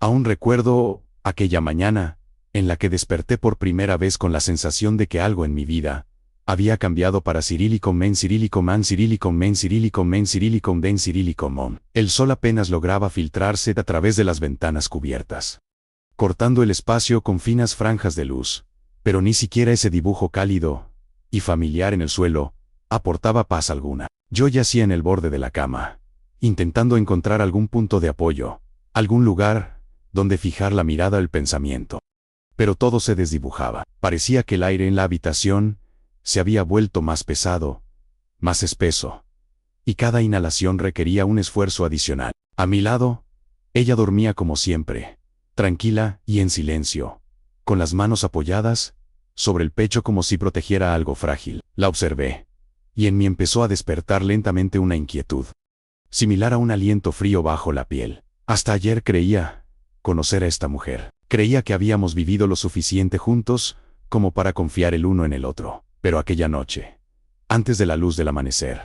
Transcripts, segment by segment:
Aún recuerdo aquella mañana, en la que desperté por primera vez con la sensación de que algo en mi vida había cambiado para cirílico men cirílico man cirílico men cirílico men cirílico den cirílico mon. El sol apenas lograba filtrarse a través de las ventanas cubiertas, cortando el espacio con finas franjas de luz, pero ni siquiera ese dibujo cálido y familiar en el suelo aportaba paz alguna. Yo yacía en el borde de la cama, intentando encontrar algún punto de apoyo, algún lugar donde fijar la mirada o el pensamiento. Pero todo se desdibujaba. Parecía que el aire en la habitación se había vuelto más pesado, más espeso, y cada inhalación requería un esfuerzo adicional. A mi lado, ella dormía como siempre, tranquila y en silencio, con las manos apoyadas sobre el pecho como si protegiera algo frágil. La observé, y en mí empezó a despertar lentamente una inquietud, similar a un aliento frío bajo la piel. Hasta ayer creía conocer a esta mujer. Creía que habíamos vivido lo suficiente juntos como para confiar el uno en el otro. Pero aquella noche, antes de la luz del amanecer,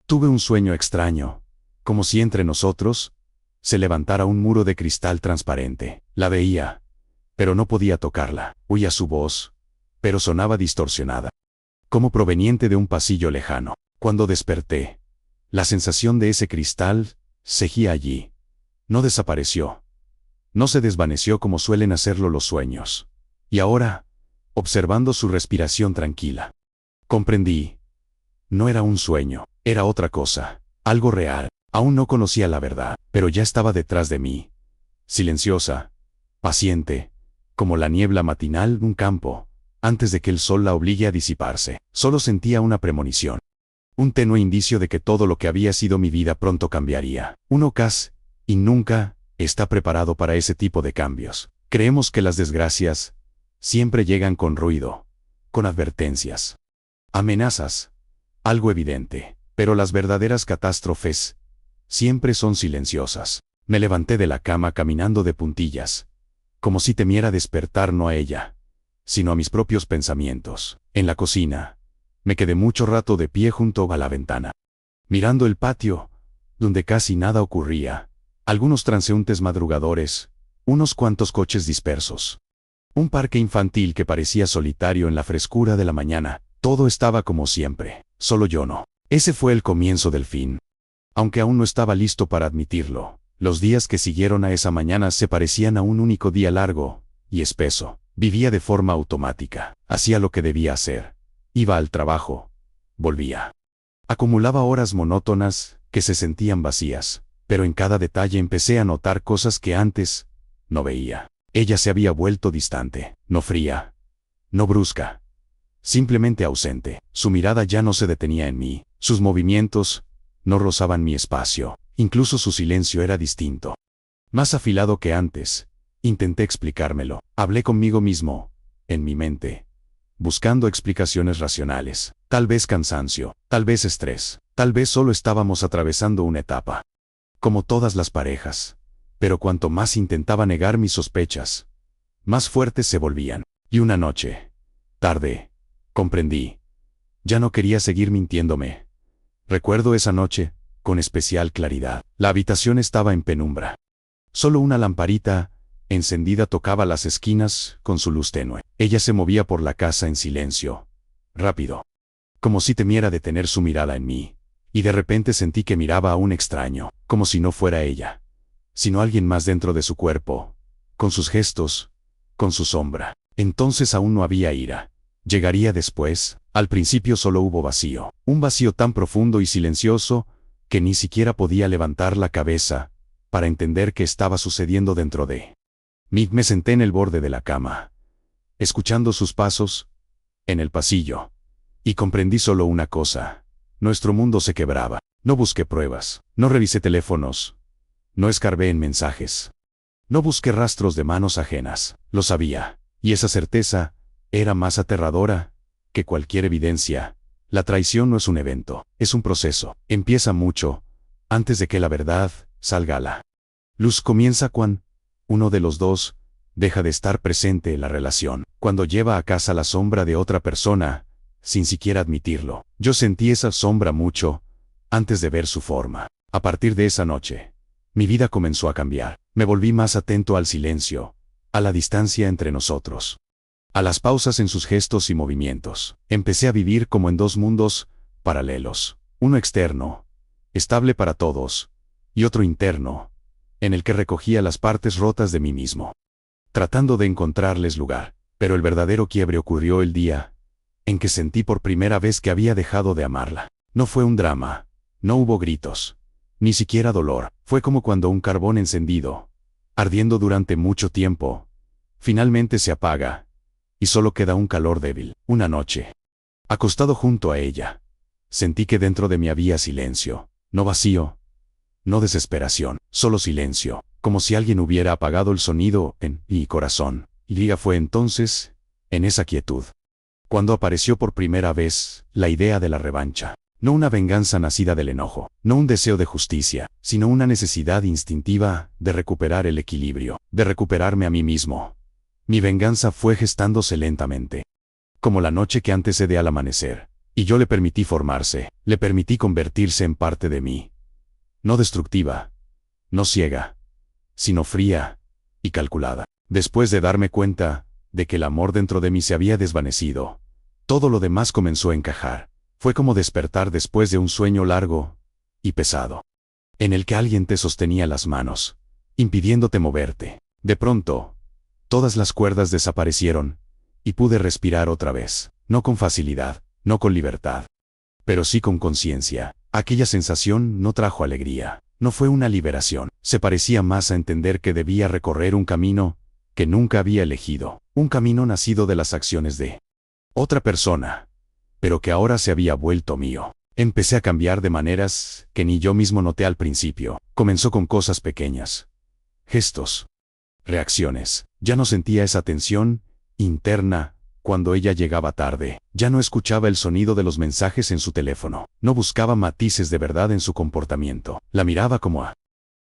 tuve un sueño extraño, como si entre nosotros se levantara un muro de cristal transparente. La veía, pero no podía tocarla. Oía su voz, pero sonaba distorsionada, como proveniente de un pasillo lejano. Cuando desperté, la sensación de ese cristal seguía allí. No desapareció. No se desvaneció como suelen hacerlo los sueños. Y ahora, observando su respiración tranquila, comprendí. No era un sueño, era otra cosa, algo real. Aún no conocía la verdad, pero ya estaba detrás de mí. Silenciosa, paciente, como la niebla matinal de un campo, antes de que el sol la obligue a disiparse. Solo sentía una premonición. Un tenue indicio de que todo lo que había sido mi vida pronto cambiaría. Uno casi y nunca está preparado para ese tipo de cambios. Creemos que las desgracias siempre llegan con ruido, con advertencias, amenazas, algo evidente, pero las verdaderas catástrofes siempre son silenciosas. Me levanté de la cama caminando de puntillas, como si temiera despertar no a ella, sino a mis propios pensamientos. En la cocina, me quedé mucho rato de pie junto a la ventana, mirando el patio, donde casi nada ocurría. Algunos transeúntes madrugadores, unos cuantos coches dispersos, un parque infantil que parecía solitario en la frescura de la mañana. Todo estaba como siempre, solo yo no. Ese fue el comienzo del fin. Aunque aún no estaba listo para admitirlo, los días que siguieron a esa mañana se parecían a un único día largo y espeso. Vivía de forma automática, hacía lo que debía hacer, iba al trabajo, volvía. Acumulaba horas monótonas que se sentían vacías. Pero en cada detalle empecé a notar cosas que antes no veía. Ella se había vuelto distante, no fría, no brusca, simplemente ausente. Su mirada ya no se detenía en mí, sus movimientos no rozaban mi espacio, incluso su silencio era distinto, más afilado que antes. Intenté explicármelo, hablé conmigo mismo, en mi mente, buscando explicaciones racionales. Tal vez cansancio, tal vez estrés, tal vez solo estábamos atravesando una etapa, como todas las parejas. Pero cuanto más intentaba negar mis sospechas, más fuertes se volvían. Y una noche, tarde, comprendí. Ya no quería seguir mintiéndome. Recuerdo esa noche, con especial claridad. La habitación estaba en penumbra. Solo una lamparita encendida tocaba las esquinas con su luz tenue. Ella se movía por la casa en silencio, rápido, como si temiera detener su mirada en mí. Y de repente sentí que miraba a un extraño, como si no fuera ella, sino alguien más dentro de su cuerpo, con sus gestos, con su sombra. Entonces aún no había ira. Llegaría después. Al principio solo hubo vacío, un vacío tan profundo y silencioso que ni siquiera podía levantar la cabeza para entender qué estaba sucediendo dentro de mí. Me senté en el borde de la cama, escuchando sus pasos en el pasillo, y comprendí solo una cosa. Nuestro mundo se quebraba. No busqué pruebas, no revisé teléfonos, no escarbé en mensajes, no busqué rastros de manos ajenas. Lo sabía, y esa certeza era más aterradora que cualquier evidencia. La traición no es un evento, es un proceso. Empieza mucho antes de que la verdad salga a la luz. Comienza cuando uno de los dos deja de estar presente en la relación, cuando lleva a casa la sombra de otra persona sin siquiera admitirlo. Yo sentí esa sombra mucho antes de ver su forma. A partir de esa noche, Mi vida comenzó a cambiar. Me volví más atento al silencio, a la distancia entre nosotros, a las pausas en sus gestos y movimientos. Empecé a vivir como en dos mundos paralelos, uno externo, estable para todos, y otro interno, en el que recogía las partes rotas de mí mismo, tratando de encontrarles lugar. Pero el verdadero quiebre ocurrió el día en que sentí por primera vez que había dejado de amarla. No fue un drama, no hubo gritos, ni siquiera dolor. Fue como cuando un carbón encendido, ardiendo durante mucho tiempo, finalmente se apaga, y solo queda un calor débil. Una noche, acostado junto a ella, sentí que dentro de mí había silencio, no vacío, no desesperación, solo silencio, como si alguien hubiera apagado el sonido en mi corazón. Y fue entonces, en esa quietud, cuando apareció por primera vez la idea de la revancha. No una venganza nacida del enojo, no un deseo de justicia, sino una necesidad instintiva de recuperar el equilibrio, de recuperarme a mí mismo. Mi venganza fue gestándose lentamente, como la noche que antecede al amanecer, y yo le permití formarse, le permití convertirse en parte de mí. No destructiva, no ciega, sino fría y calculada. Después de darme cuenta de que el amor dentro de mí se había desvanecido, todo lo demás comenzó a encajar. Fue como despertar después de un sueño largo y pesado, en el que alguien te sostenía las manos, impidiéndote moverte. De pronto, todas las cuerdas desaparecieron, y pude respirar otra vez, no con facilidad, no con libertad, pero sí con conciencia. Aquella sensación no trajo alegría, no fue una liberación, se parecía más a entender que debía recorrer un camino que nunca había elegido, un camino nacido de las acciones de otra persona, pero que ahora se había vuelto mío. Empecé a cambiar de maneras que ni yo mismo noté al principio. Comenzó con cosas pequeñas, gestos, reacciones. Ya no sentía esa tensión interna cuando ella llegaba tarde. Ya no escuchaba el sonido de los mensajes en su teléfono. No buscaba matices de verdad en su comportamiento. La miraba como a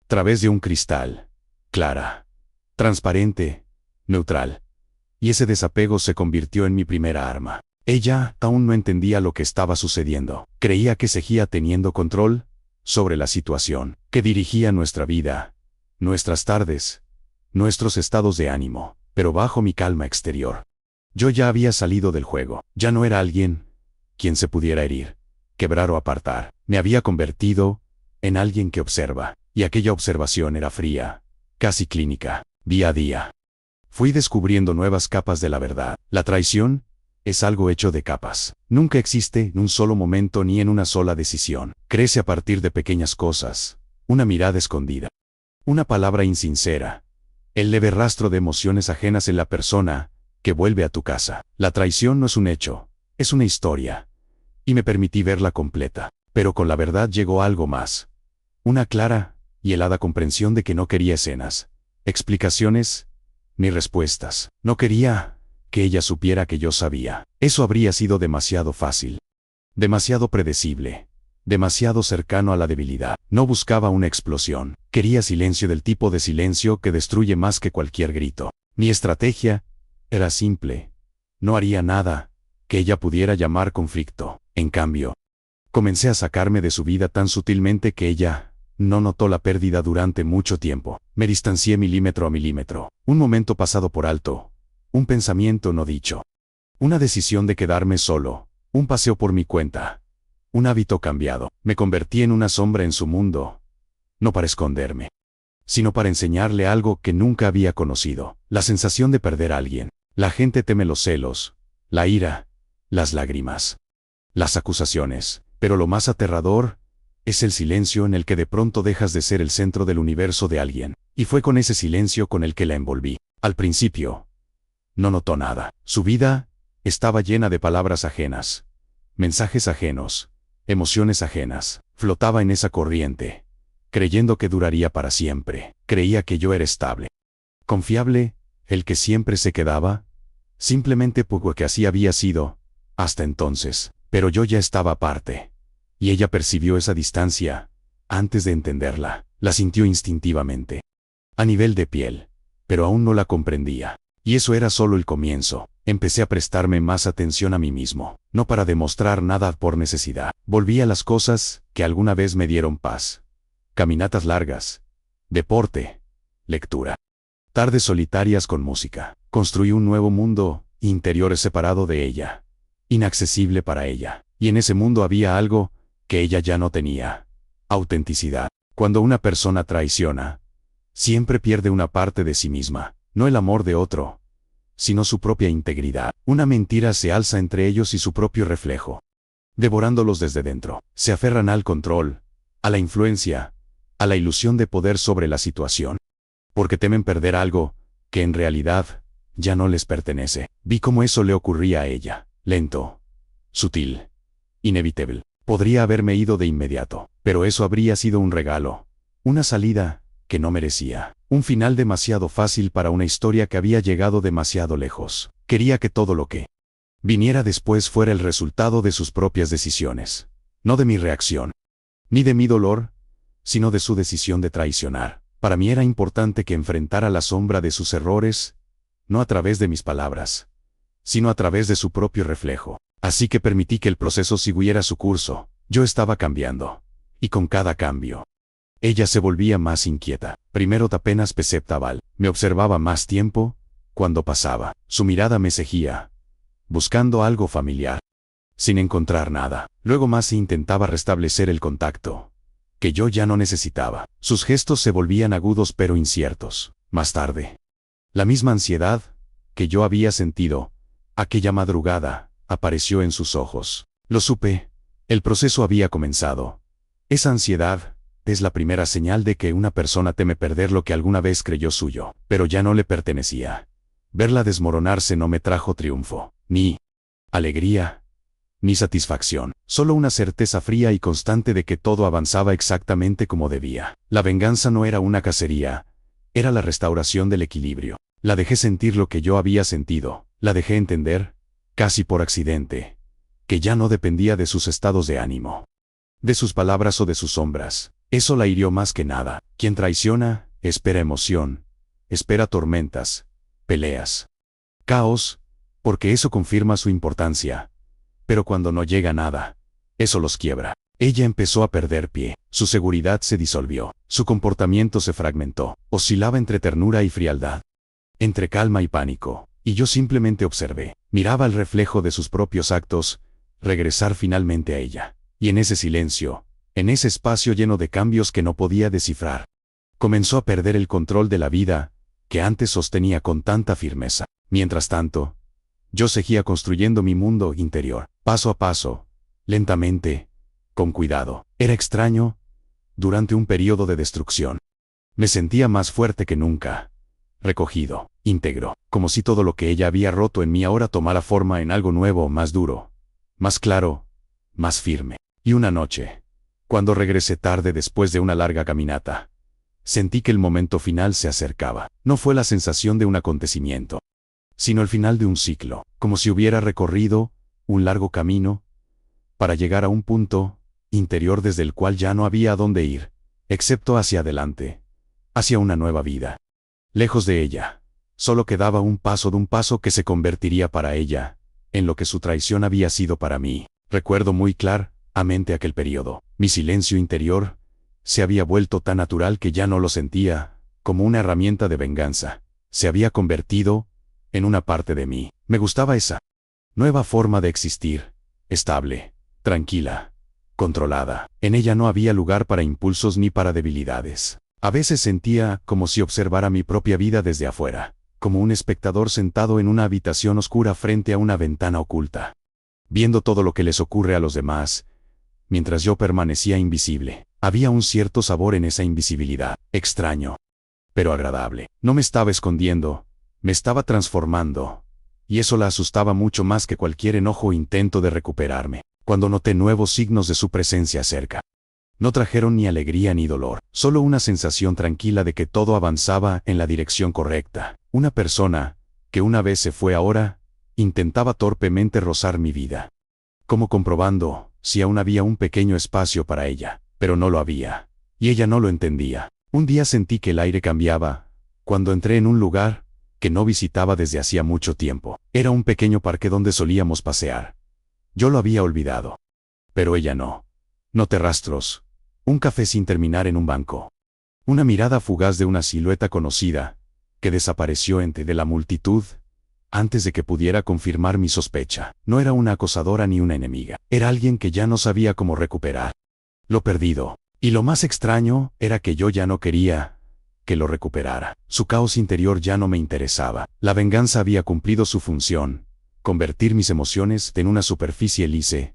través de un cristal, clara, transparente, neutral. Y ese desapego se convirtió en mi primera arma. Ella aún no entendía lo que estaba sucediendo. Creía que seguía teniendo control sobre la situación, que dirigía nuestra vida, nuestras tardes, nuestros estados de ánimo, pero bajo mi calma exterior. Yo ya había salido del juego. Ya no era alguien quien se pudiera herir, quebrar o apartar. Me había convertido en alguien que observa, y aquella observación era fría, casi clínica. Día a día, fui descubriendo nuevas capas de la verdad. La traición es algo hecho de capas. Nunca existe en un solo momento ni en una sola decisión. Crece a partir de pequeñas cosas, una mirada escondida, una palabra insincera, el leve rastro de emociones ajenas en la persona que vuelve a tu casa. La traición no es un hecho, es una historia, y me permití verla completa. Pero con la verdad llegó algo más, una clara y helada comprensión de que no quería escenas, explicaciones, ni respuestas. No quería que ella supiera que yo sabía. Eso habría sido demasiado fácil, demasiado predecible, demasiado cercano a la debilidad. No buscaba una explosión, quería silencio, del tipo de silencio que destruye más que cualquier grito. Mi estrategia era simple, no haría nada que ella pudiera llamar conflicto. En cambio, comencé a sacarme de su vida tan sutilmente que ella no notó la pérdida durante mucho tiempo. Me distancié milímetro a milímetro. Un momento pasado por alto, un pensamiento no dicho, una decisión de quedarme solo, un paseo por mi cuenta, un hábito cambiado. Me convertí en una sombra en su mundo, no para esconderme, sino para enseñarle algo que nunca había conocido: la sensación de perder a alguien. La gente teme los celos, la ira, las lágrimas, las acusaciones, pero lo más aterrador es el silencio en el que de pronto dejas de ser el centro del universo de alguien. Y fue con ese silencio con el que la envolví. Al principio, no notó nada. Su vida estaba llena de palabras ajenas, mensajes ajenos, emociones ajenas. Flotaba en esa corriente, creyendo que duraría para siempre. Creía que yo era estable, confiable, el que siempre se quedaba, simplemente porque así había sido hasta entonces. Pero yo ya estaba aparte, y ella percibió esa distancia antes de entenderla. La sintió instintivamente, a nivel de piel, pero aún no la comprendía. Y eso era solo el comienzo. Empecé a prestarme más atención a mí mismo, no para demostrar nada, por necesidad. Volví a las cosas que alguna vez me dieron paz: caminatas largas, deporte, lectura. Tardes solitarias con música. Construí un nuevo mundo interior separado de ella, inaccesible para ella. Y en ese mundo había algo que ella ya no tenía: autenticidad. Cuando una persona traiciona, siempre pierde una parte de sí misma, no el amor de otro, sino su propia integridad. Una mentira se alza entre ellos y su propio reflejo, devorándolos desde dentro. Se aferran al control, a la influencia, a la ilusión de poder sobre la situación, porque temen perder algo que en realidad ya no les pertenece. Vi cómo eso le ocurría a ella, lento, sutil, inevitable. Podría haberme ido de inmediato, pero eso habría sido un regalo, una salida que no merecía, un final demasiado fácil para una historia que había llegado demasiado lejos. Quería que todo lo que viniera después fuera el resultado de sus propias decisiones, no de mi reacción, ni de mi dolor, sino de su decisión de traicionar. Para mí era importante que enfrentara la sombra de sus errores, no a través de mis palabras, sino a través de su propio reflejo. Así que permití que el proceso siguiera su curso. Yo estaba cambiando, y con cada cambio, ella se volvía más inquieta. Primero apenas perceptaba, me observaba más tiempo. Cuando pasaba, su mirada me seguía, buscando algo familiar, sin encontrar nada. Luego más intentaba restablecer el contacto, que yo ya no necesitaba. Sus gestos se volvían agudos pero inciertos. Más tarde, la misma ansiedad que yo había sentido aquella madrugada apareció en sus ojos. Lo supe, el proceso había comenzado. Esa ansiedad es la primera señal de que una persona teme perder lo que alguna vez creyó suyo, pero ya no le pertenecía. Verla desmoronarse no me trajo triunfo, ni alegría, ni satisfacción, solo una certeza fría y constante de que todo avanzaba exactamente como debía. La venganza no era una cacería, era la restauración del equilibrio. La dejé sentir lo que yo había sentido, la dejé entender, casi por accidente, que ya no dependía de sus estados de ánimo, de sus palabras o de sus sombras. Eso la hirió más que nada. Quien traiciona, espera emoción, espera tormentas, peleas, caos, porque eso confirma su importancia. Pero cuando no llega nada, eso los quiebra. Ella empezó a perder pie, su seguridad se disolvió, su comportamiento se fragmentó, oscilaba entre ternura y frialdad, entre calma y pánico. Y yo simplemente observé, miraba el reflejo de sus propios actos, regresar finalmente a ella. Y en ese silencio, en ese espacio lleno de cambios que no podía descifrar, comenzó a perder el control de la vida que antes sostenía con tanta firmeza. Mientras tanto, yo seguía construyendo mi mundo interior, paso a paso, lentamente, con cuidado. Era extraño, durante un periodo de destrucción, me sentía más fuerte que nunca, recogido, íntegro, como si todo lo que ella había roto en mí ahora tomara forma en algo nuevo, más duro, más claro, más firme. Y una noche, cuando regresé tarde después de una larga caminata, sentí que el momento final se acercaba. No fue la sensación de un acontecimiento, sino el final de un ciclo, como si hubiera recorrido un largo camino para llegar a un punto interior desde el cual ya no había a dónde ir, excepto hacia adelante, hacia una nueva vida. Lejos de ella, solo quedaba un paso que se convertiría para ella en lo que su traición había sido para mí. Recuerdo muy claramente aquel periodo. Mi silencio interior se había vuelto tan natural que ya no lo sentía como una herramienta de venganza. Se había convertido en una parte de mí. Me gustaba esa nueva forma de existir, estable, tranquila, controlada. En ella no había lugar para impulsos ni para debilidades. A veces sentía como si observara mi propia vida desde afuera, como un espectador sentado en una habitación oscura frente a una ventana oculta, viendo todo lo que les ocurre a los demás, mientras yo permanecía invisible. Había un cierto sabor en esa invisibilidad, extraño, pero agradable. No me estaba escondiendo, me estaba transformando, y eso la asustaba mucho más que cualquier enojo o intento de recuperarme. Cuando noté nuevos signos de su presencia cerca, no trajeron ni alegría ni dolor, solo una sensación tranquila de que todo avanzaba en la dirección correcta. Una persona, que una vez se fue ahora, intentaba torpemente rozar mi vida, como comprobando si aún había un pequeño espacio para ella, pero no lo había, y ella no lo entendía. Un día sentí que el aire cambiaba, cuando entré en un lugar que no visitaba desde hacía mucho tiempo. Era un pequeño parque donde solíamos pasear. Yo lo había olvidado, pero ella no. Noté rastros, un café sin terminar en un banco, Una mirada fugaz de una silueta conocida, que desapareció entre la multitud, antes de que pudiera confirmar mi sospecha. No era una acosadora ni una enemiga. Era alguien que ya no sabía cómo recuperar lo perdido. Y lo más extraño era que yo ya no quería que lo recuperara. Su caos interior ya no me interesaba. La venganza había cumplido su función, convertir mis emociones en una superficie lisa,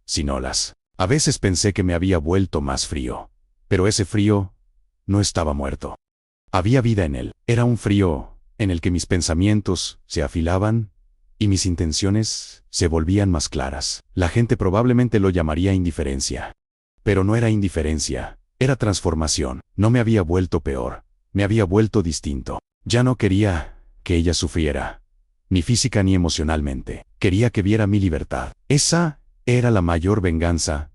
sin olas. A veces pensé que me había vuelto más frío. Pero ese frío no estaba muerto. Había vida en él. Era un frío en el que mis pensamientos se afilaban y mis intenciones se volvían más claras. La gente probablemente lo llamaría indiferencia. Pero no era indiferencia, era transformación. No me había vuelto peor, me había vuelto distinto. Ya no quería que ella sufriera, ni física ni emocionalmente. Quería que viera mi libertad. Esa era la mayor venganza.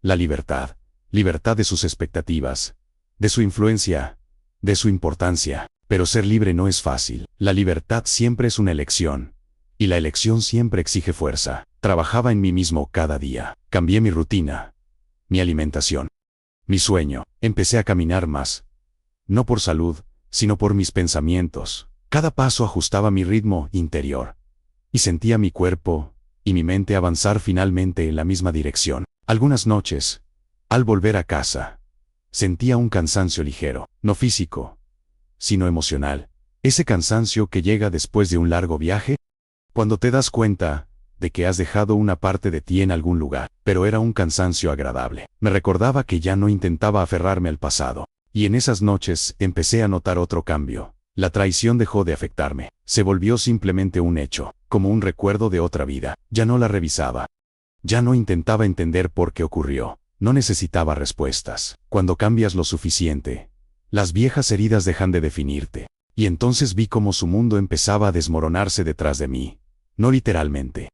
La libertad. Libertad de sus expectativas, de su influencia, de su importancia. Pero ser libre no es fácil. La libertad siempre es una elección. Y la elección siempre exige fuerza. Trabajaba en mí mismo cada día. Cambié mi rutina, mi alimentación, mi sueño. Empecé a caminar más. No por salud, sino por mis pensamientos. Cada paso ajustaba mi ritmo interior. Y sentía mi cuerpo y mi mente avanzar finalmente en la misma dirección. Algunas noches, al volver a casa, sentía un cansancio ligero, no físico, sino emocional. Ese cansancio que llega después de un largo viaje, cuando te das cuenta de que has dejado una parte de ti en algún lugar. Pero era un cansancio agradable. Me recordaba que ya no intentaba aferrarme al pasado. Y en esas noches empecé a notar otro cambio. La traición dejó de afectarme. Se volvió simplemente un hecho, como un recuerdo de otra vida. Ya no la revisaba. Ya no intentaba entender por qué ocurrió. No necesitaba respuestas. Cuando cambias lo suficiente, las viejas heridas dejan de definirte. Y entonces vi cómo su mundo empezaba a desmoronarse detrás de mí. No literalmente,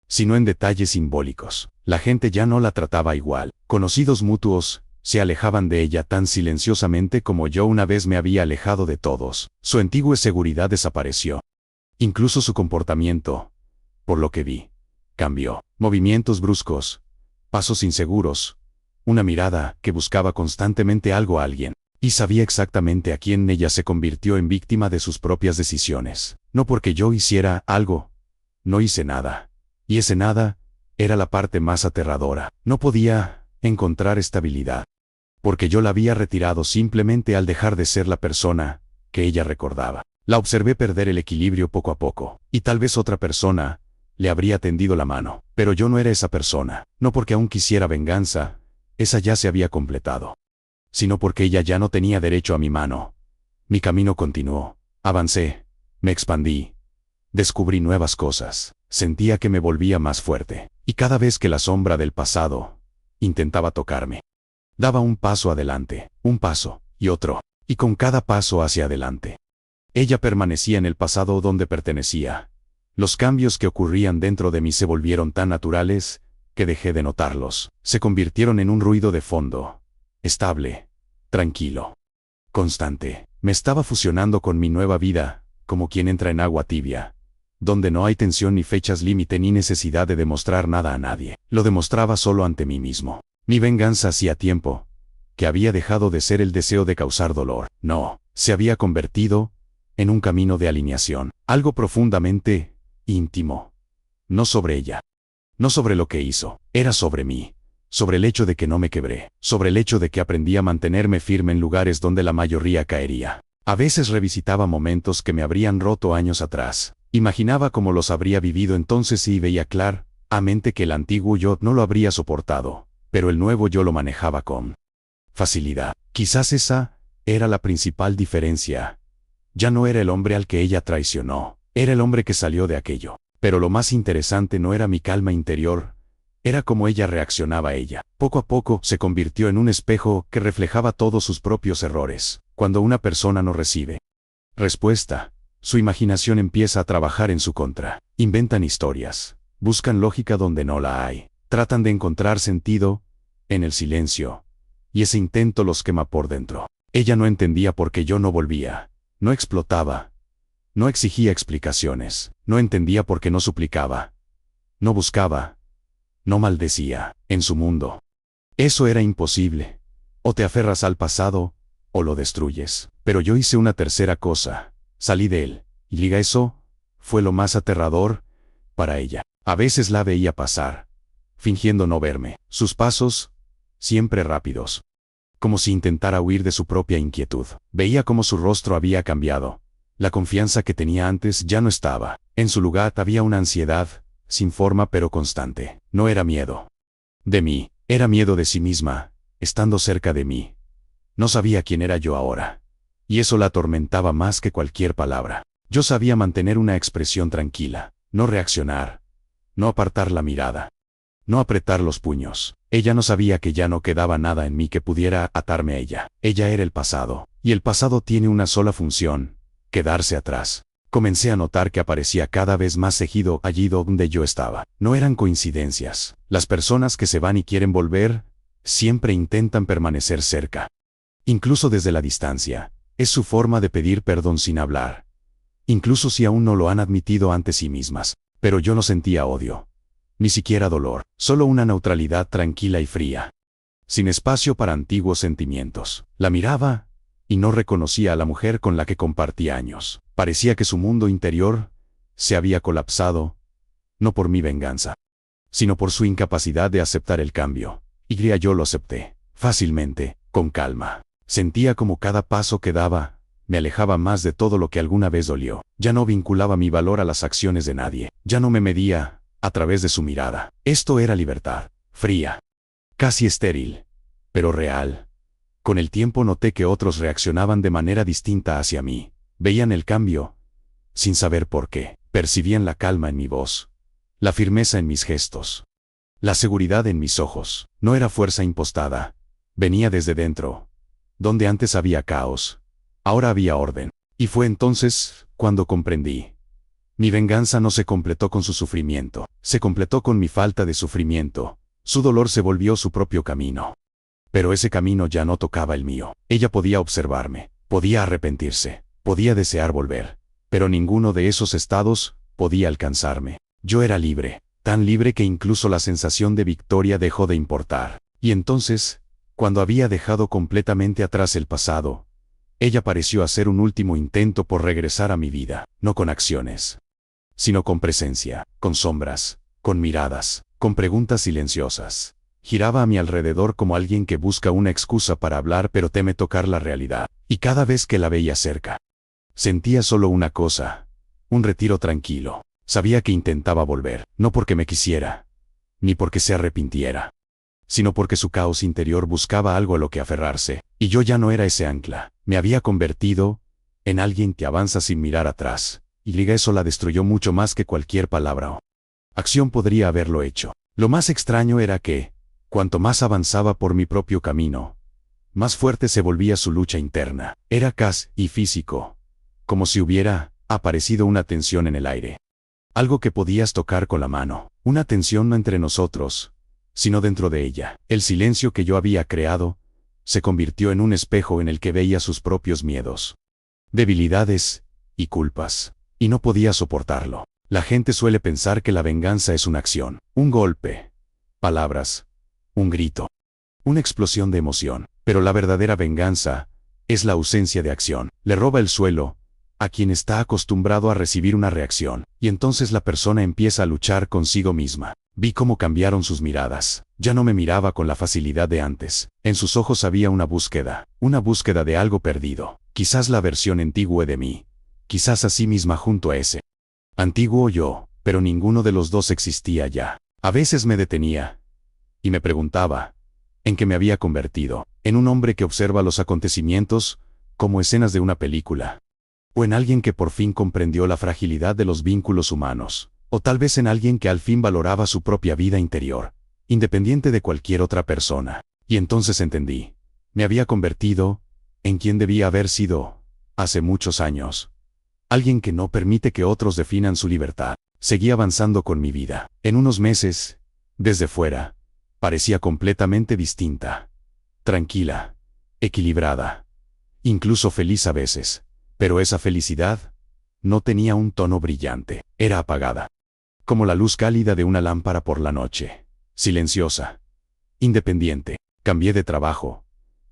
sino en detalles simbólicos. La gente ya no la trataba igual. Conocidos mutuos se alejaban de ella tan silenciosamente como yo una vez me había alejado de todos. Su antigua seguridad desapareció. Incluso su comportamiento, por lo que vi, cambió. Movimientos bruscos, pasos inseguros, una mirada que buscaba constantemente algo a alguien. Y sabía exactamente a quién. Ella se convirtió en víctima de sus propias decisiones. No porque yo hiciera algo. No hice nada. Y ese nada era la parte más aterradora. No podía encontrar estabilidad, porque yo la había retirado simplemente al dejar de ser la persona que ella recordaba. La observé perder el equilibrio poco a poco, y tal vez otra persona le habría tendido la mano. Pero yo no era esa persona. No porque aún quisiera venganza, esa ya se había completado, sino porque ella ya no tenía derecho a mi mano. Mi camino continuó. Avancé, me expandí, descubrí nuevas cosas. Sentía que me volvía más fuerte, y cada vez que la sombra del pasado intentaba tocarme, daba un paso adelante, un paso, y otro, y con cada paso hacia adelante, ella permanecía en el pasado donde pertenecía. Los cambios que ocurrían dentro de mí se volvieron tan naturales, que dejé de notarlos. Se convirtieron en un ruido de fondo, estable, tranquilo, constante. Me estaba fusionando con mi nueva vida, como quien entra en agua tibia, donde no hay tensión ni fechas límite ni necesidad de demostrar nada a nadie. Lo demostraba solo ante mí mismo. Mi venganza hacía tiempo que había dejado de ser el deseo de causar dolor. No, se había convertido en un camino de alineación, algo profundamente íntimo. No sobre ella, no sobre lo que hizo, era sobre mí, sobre el hecho de que no me quebré, sobre el hecho de que aprendí a mantenerme firme en lugares donde la mayoría caería. A veces revisitaba momentos que me habrían roto años atrás. Imaginaba cómo los habría vivido entonces y veía claramente que el antiguo yo no lo habría soportado, pero el nuevo yo lo manejaba con facilidad. Quizás esa era la principal diferencia. Ya no era el hombre al que ella traicionó, era el hombre que salió de aquello. Pero lo más interesante no era mi calma interior, era cómo ella reaccionaba a ella. Poco a poco se convirtió en un espejo que reflejaba todos sus propios errores. Cuando una persona no recibe respuesta, su imaginación empieza a trabajar en su contra. Inventan historias, buscan lógica donde no la hay, tratan de encontrar sentido en el silencio, y ese intento los quema por dentro. Ella no entendía por qué yo no volvía, no explotaba, no exigía explicaciones, no entendía por qué no suplicaba, no buscaba, no maldecía. En su mundo eso era imposible. O te aferras al pasado, o lo destruyes. Pero yo hice una tercera cosa. Salí de él. Y eso fue lo más aterrador para ella. A veces la veía pasar, fingiendo no verme. Sus pasos, siempre rápidos, como si intentara huir de su propia inquietud. Veía cómo su rostro había cambiado. La confianza que tenía antes ya no estaba. En su lugar había una ansiedad, sin forma pero constante. No era miedo de mí, era miedo de sí misma, estando cerca de mí. No sabía quién era yo ahora. Y eso la atormentaba más que cualquier palabra. Yo sabía mantener una expresión tranquila, no reaccionar, no apartar la mirada, no apretar los puños. Ella no sabía que ya no quedaba nada en mí que pudiera atarme a ella. Ella era el pasado, y el pasado tiene una sola función: quedarse atrás. Comencé a notar que aparecía cada vez más seguido allí donde yo estaba. No eran coincidencias. Las personas que se van y quieren volver, siempre intentan permanecer cerca. Incluso desde la distancia. Es su forma de pedir perdón sin hablar. Incluso si aún no lo han admitido ante sí mismas. Pero yo no sentía odio. Ni siquiera dolor. Solo una neutralidad tranquila y fría. Sin espacio para antiguos sentimientos. La miraba y no reconocía a la mujer con la que compartía años. Parecía que su mundo interior se había colapsado, no por mi venganza, sino por su incapacidad de aceptar el cambio. Y yo lo acepté, fácilmente, con calma. Sentía como cada paso que daba me alejaba más de todo lo que alguna vez dolió. Ya no vinculaba mi valor a las acciones de nadie. Ya no me medía a través de su mirada. Esto era libertad, fría, casi estéril, pero real. Con el tiempo noté que otros reaccionaban de manera distinta hacia mí. Veían el cambio, sin saber por qué. Percibían la calma en mi voz, la firmeza en mis gestos, la seguridad en mis ojos. No era fuerza impostada. Venía desde dentro. Donde antes había caos, ahora había orden. Y fue entonces cuando comprendí. Mi venganza no se completó con su sufrimiento, se completó con mi falta de sufrimiento. Su dolor se volvió su propio camino. Pero ese camino ya no tocaba el mío. Ella podía observarme, podía arrepentirse, podía desear volver, pero ninguno de esos estados podía alcanzarme. Yo era libre, tan libre que incluso la sensación de victoria dejó de importar. Y entonces, cuando había dejado completamente atrás el pasado, ella pareció hacer un último intento por regresar a mi vida, no con acciones, sino con presencia, con sombras, con miradas, con preguntas silenciosas. Giraba a mi alrededor como alguien que busca una excusa para hablar pero teme tocar la realidad. Y cada vez que la veía cerca, sentía solo una cosa: un retiro tranquilo. Sabía que intentaba volver, no porque me quisiera, ni porque se arrepintiera, sino porque su caos interior buscaba algo a lo que aferrarse. Y yo ya no era ese ancla. Me había convertido en alguien que avanza sin mirar atrás. Y eso la destruyó mucho más que cualquier palabra o acción podría haberlo hecho. Lo más extraño era que, cuanto más avanzaba por mi propio camino, más fuerte se volvía su lucha interna. Era casi físico, como si hubiera aparecido una tensión en el aire. Algo que podías tocar con la mano. Una tensión no entre nosotros, sino dentro de ella. El silencio que yo había creado se convirtió en un espejo en el que veía sus propios miedos, debilidades y culpas. Y no podía soportarlo. La gente suele pensar que la venganza es una acción, un golpe, palabras, un grito, una explosión de emoción. Pero la verdadera venganza es la ausencia de acción. Le roba el suelo a quien está acostumbrado a recibir una reacción, y entonces la persona empieza a luchar consigo misma. Vi cómo cambiaron sus miradas. Ya no me miraba con la facilidad de antes. En sus ojos había una búsqueda de algo perdido. Quizás la versión antigua de mí, quizás a sí misma junto a ese antiguo yo, pero ninguno de los dos existía ya. A veces me detenía y me preguntaba en qué me había convertido: en un hombre que observa los acontecimientos como escenas de una película, o en alguien que por fin comprendió la fragilidad de los vínculos humanos, o tal vez en alguien que al fin valoraba su propia vida interior, independiente de cualquier otra persona. Y entonces entendí: me había convertido en quien debía haber sido hace muchos años. Alguien que no permite que otros definan su libertad. Seguí avanzando con mi vida. En unos meses, desde fuera, parecía completamente distinta. Tranquila, equilibrada, incluso feliz a veces. Pero esa felicidad no tenía un tono brillante. Era apagada, como la luz cálida de una lámpara por la noche. Silenciosa, independiente. Cambié de trabajo,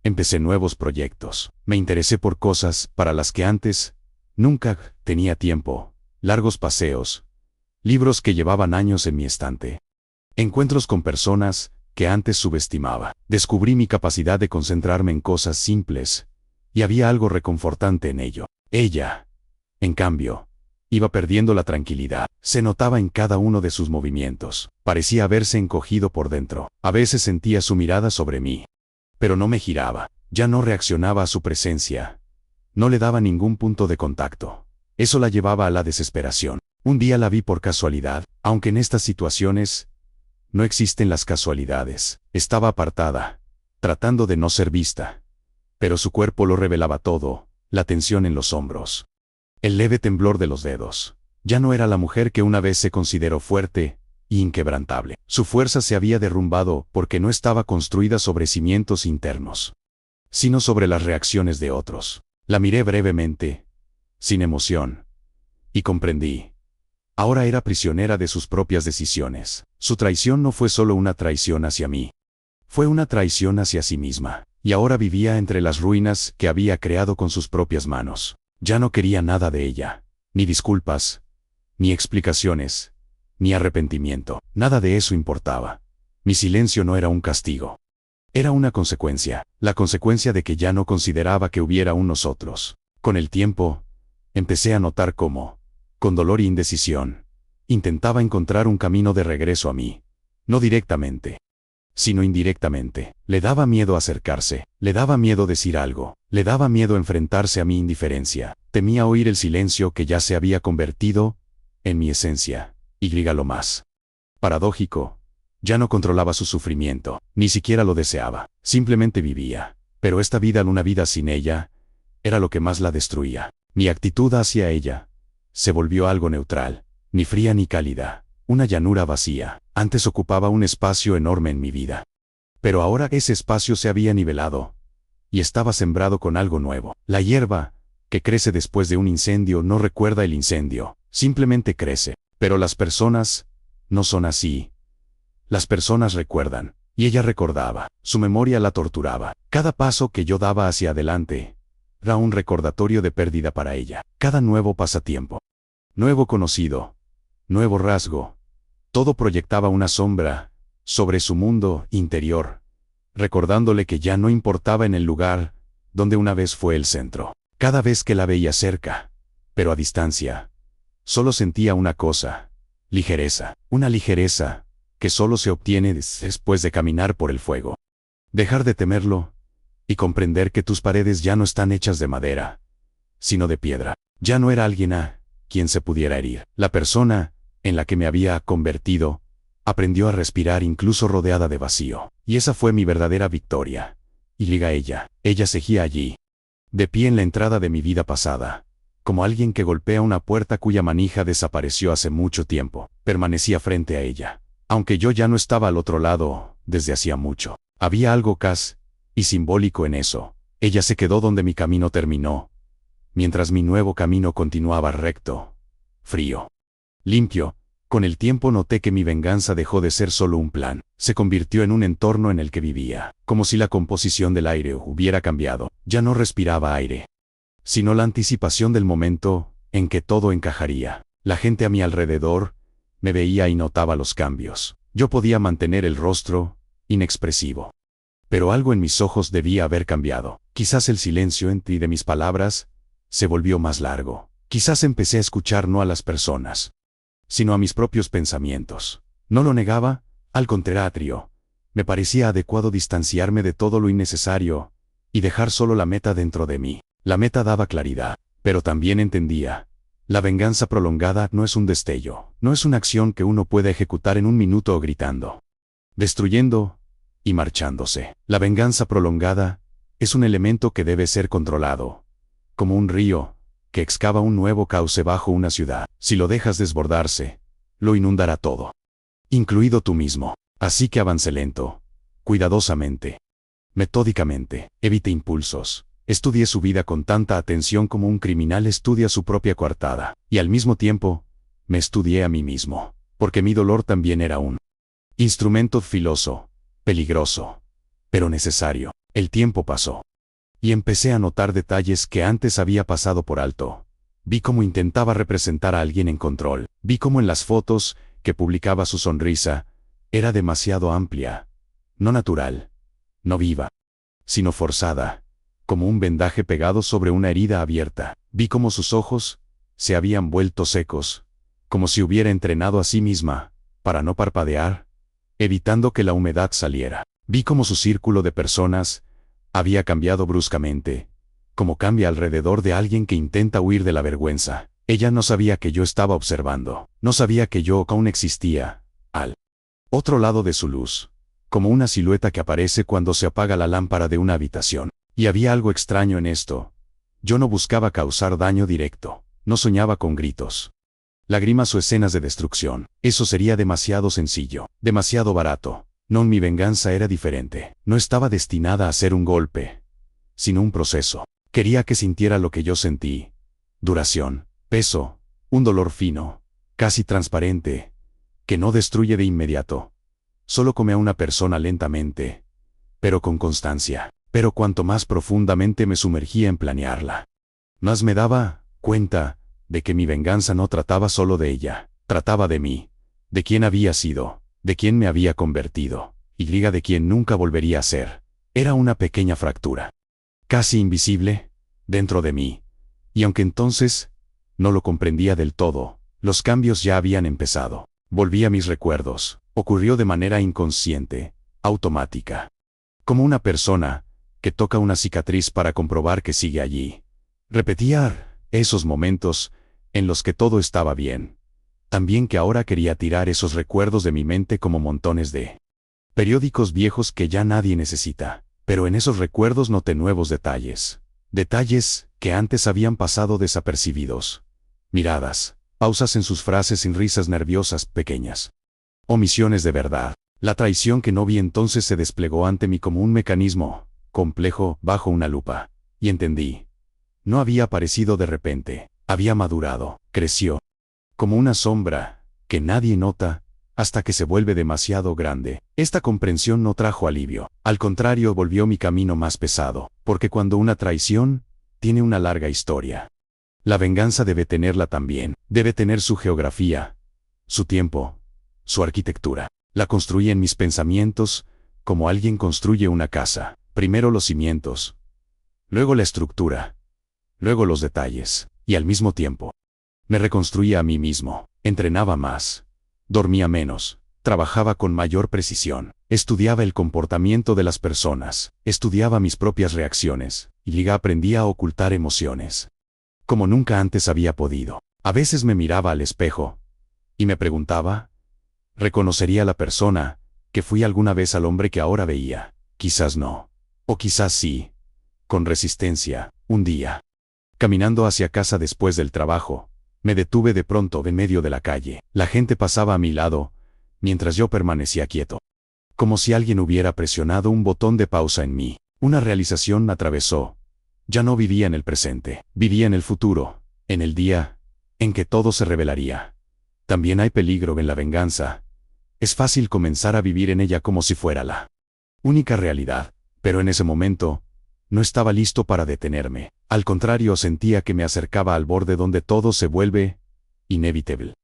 Empecé nuevos proyectos. Me interesé por cosas para las que antes nunca tenía tiempo. Largos paseos. Libros que llevaban años en mi estante. Encuentros con personas que antes subestimaba. Descubrí mi capacidad de concentrarme en cosas simples, y había algo reconfortante en ello. Ella, en cambio, iba perdiendo la tranquilidad. Se notaba en cada uno de sus movimientos. Parecía haberse encogido por dentro. A veces sentía su mirada sobre mí. Pero no me giraba. Ya no reaccionaba a su presencia. No le daba ningún punto de contacto. Eso la llevaba a la desesperación. Un día la vi por casualidad, aunque en estas situaciones no existen las casualidades. Estaba apartada, tratando de no ser vista. Pero su cuerpo lo revelaba todo, la tensión en los hombros, el leve temblor de los dedos. Ya no era la mujer que una vez se consideró fuerte e inquebrantable. Su fuerza se había derrumbado porque no estaba construida sobre cimientos internos, sino sobre las reacciones de otros. La miré brevemente, sin emoción, y comprendí. Ahora era prisionera de sus propias decisiones. Su traición no fue solo una traición hacia mí. Fue una traición hacia sí misma. Y ahora vivía entre las ruinas que había creado con sus propias manos. Ya no quería nada de ella. Ni disculpas, ni explicaciones, ni arrepentimiento. Nada de eso importaba. Mi silencio no era un castigo. Era una consecuencia. La consecuencia de que ya no consideraba que hubiera un nosotros. Con el tiempo, empecé a notar cómo, con dolor e indecisión, intentaba encontrar un camino de regreso a mí. No directamente, sino indirectamente. Le daba miedo acercarse, le daba miedo decir algo, le daba miedo enfrentarse a mi indiferencia. Temía oír el silencio que ya se había convertido en mi esencia. Y lo más paradójico, ya no controlaba su sufrimiento, ni siquiera lo deseaba, simplemente vivía. Pero esta vida, una vida sin ella, era lo que más la destruía. Mi actitud hacia ella se volvió algo neutral, ni fría ni cálida, una llanura vacía. Antes ocupaba un espacio enorme en mi vida. Pero ahora ese espacio se había nivelado, y estaba sembrado con algo nuevo. La hierba, que crece después de un incendio, no recuerda el incendio, simplemente crece. Pero las personas no son así. Las personas recuerdan, y ella recordaba. Su memoria la torturaba. Cada paso que yo daba hacia adelante era un recordatorio de pérdida para ella. Cada nuevo pasatiempo, nuevo conocido, nuevo rasgo, todo proyectaba una sombra sobre su mundo interior, recordándole que ya no importaba en el lugar donde una vez fue el centro. Cada vez que la veía cerca, pero a distancia, solo sentía una cosa: ligereza. Una ligereza que solo se obtiene después de caminar por el fuego. Dejar de temerlo y comprender que tus paredes ya no están hechas de madera, sino de piedra. Ya no era alguien a quien se pudiera herir. La persona en la que me había convertido aprendió a respirar incluso rodeada de vacío. Y esa fue mi verdadera victoria. Y ella seguía allí, de pie en la entrada de mi vida pasada, como alguien que golpea una puerta cuya manija desapareció hace mucho tiempo. Permanecía frente a ella, aunque yo ya no estaba al otro lado desde hacía mucho. Había algo casi y simbólico en eso. Ella se quedó donde mi camino terminó, mientras mi nuevo camino continuaba recto, frío, limpio. Con el tiempo noté que mi venganza dejó de ser solo un plan. Se convirtió en un entorno en el que vivía, como si la composición del aire hubiera cambiado. Ya no respiraba aire, sino la anticipación del momento en que todo encajaría. La gente a mi alrededor me veía y notaba los cambios. Yo podía mantener el rostro inexpresivo, pero algo en mis ojos debía haber cambiado. Quizás el silencio entre de mis palabras se volvió más largo. Quizás empecé a escuchar no a las personas, sino a mis propios pensamientos. No lo negaba, al contrario. Me parecía adecuado distanciarme de todo lo innecesario y dejar solo la meta dentro de mí. La meta daba claridad, pero también entendía. La venganza prolongada no es un destello, no es una acción que uno puede ejecutar en un minuto o gritando, destruyendo y marchándose. La venganza prolongada es un elemento que debe ser controlado, como un río que excava un nuevo cauce bajo una ciudad. Si lo dejas desbordarse, lo inundará todo, incluido tú mismo. Así que avancé lento, cuidadosamente, metódicamente. Evité impulsos. Estudié su vida con tanta atención como un criminal estudia su propia coartada. Y al mismo tiempo, me estudié a mí mismo, porque mi dolor también era un instrumento filoso, peligroso, pero necesario. El tiempo pasó. Y empecé a notar detalles que antes había pasado por alto. Vi cómo intentaba representar a alguien en control. Vi cómo en las fotos que publicaba su sonrisa era demasiado amplia, no natural, no viva, sino forzada, como un vendaje pegado sobre una herida abierta. Vi cómo sus ojos se habían vuelto secos, como si hubiera entrenado a sí misma para no parpadear, evitando que la humedad saliera. Vi cómo su círculo de personas había cambiado bruscamente, como cambia alrededor de alguien que intenta huir de la vergüenza. Ella no sabía que yo estaba observando, no sabía que yo aún existía, al otro lado de su luz, como una silueta que aparece cuando se apaga la lámpara de una habitación. Y había algo extraño en esto. Yo no buscaba causar daño directo, no soñaba con gritos, lágrimas o escenas de destrucción. Eso sería demasiado sencillo, demasiado barato. No, mi venganza era diferente. No estaba destinada a ser un golpe, sino un proceso. Quería que sintiera lo que yo sentí. Duración, peso, un dolor fino, casi transparente, que no destruye de inmediato. Solo come a una persona lentamente, pero con constancia. Pero cuanto más profundamente me sumergía en planearla, más me daba cuenta de que mi venganza no trataba solo de ella, trataba de mí, de quién había sido, de quién me había convertido, y de quién nunca volvería a ser. Era una pequeña fractura, casi invisible, dentro de mí, y aunque entonces no lo comprendía del todo, los cambios ya habían empezado. Volví a mis recuerdos, ocurrió de manera inconsciente, automática. Como una persona que toca una cicatriz para comprobar que sigue allí. Repetía esos momentos en los que todo estaba bien. También que ahora quería tirar esos recuerdos de mi mente como montones de periódicos viejos que ya nadie necesita. Pero en esos recuerdos noté nuevos detalles. Detalles que antes habían pasado desapercibidos. Miradas, pausas en sus frases sin risas nerviosas pequeñas. Omisiones de verdad. La traición que no vi entonces se desplegó ante mí como un mecanismo complejo bajo una lupa. Y entendí. No había aparecido de repente. Había madurado, creció. Como una sombra que nadie nota hasta que se vuelve demasiado grande. Esta comprensión no trajo alivio. Al contrario, volvió mi camino más pesado. Porque cuando una traición tiene una larga historia, la venganza debe tenerla también. Debe tener su geografía, su tiempo, su arquitectura. La construí en mis pensamientos, como alguien construye una casa. Primero los cimientos, luego la estructura, luego los detalles, y al mismo tiempo, me reconstruía a mí mismo. Entrenaba más, dormía menos, trabajaba con mayor precisión, estudiaba el comportamiento de las personas, estudiaba mis propias reacciones, y aprendía a ocultar emociones, como nunca antes había podido. A veces me miraba al espejo, y me preguntaba, ¿reconocería a la persona que fui alguna vez al hombre que ahora veía? Quizás no. O quizás sí. Con resistencia, un día, caminando hacia casa después del trabajo, me detuve de pronto en medio de la calle. La gente pasaba a mi lado, mientras yo permanecía quieto. Como si alguien hubiera presionado un botón de pausa en mí. Una realización me atravesó. Ya no vivía en el presente, vivía en el futuro, en el día en que todo se revelaría. También hay peligro en la venganza. Es fácil comenzar a vivir en ella como si fuera la única realidad. Pero en ese momento, no estaba listo para detenerme. Al contrario, sentía que me acercaba al borde donde todo se vuelve inevitable.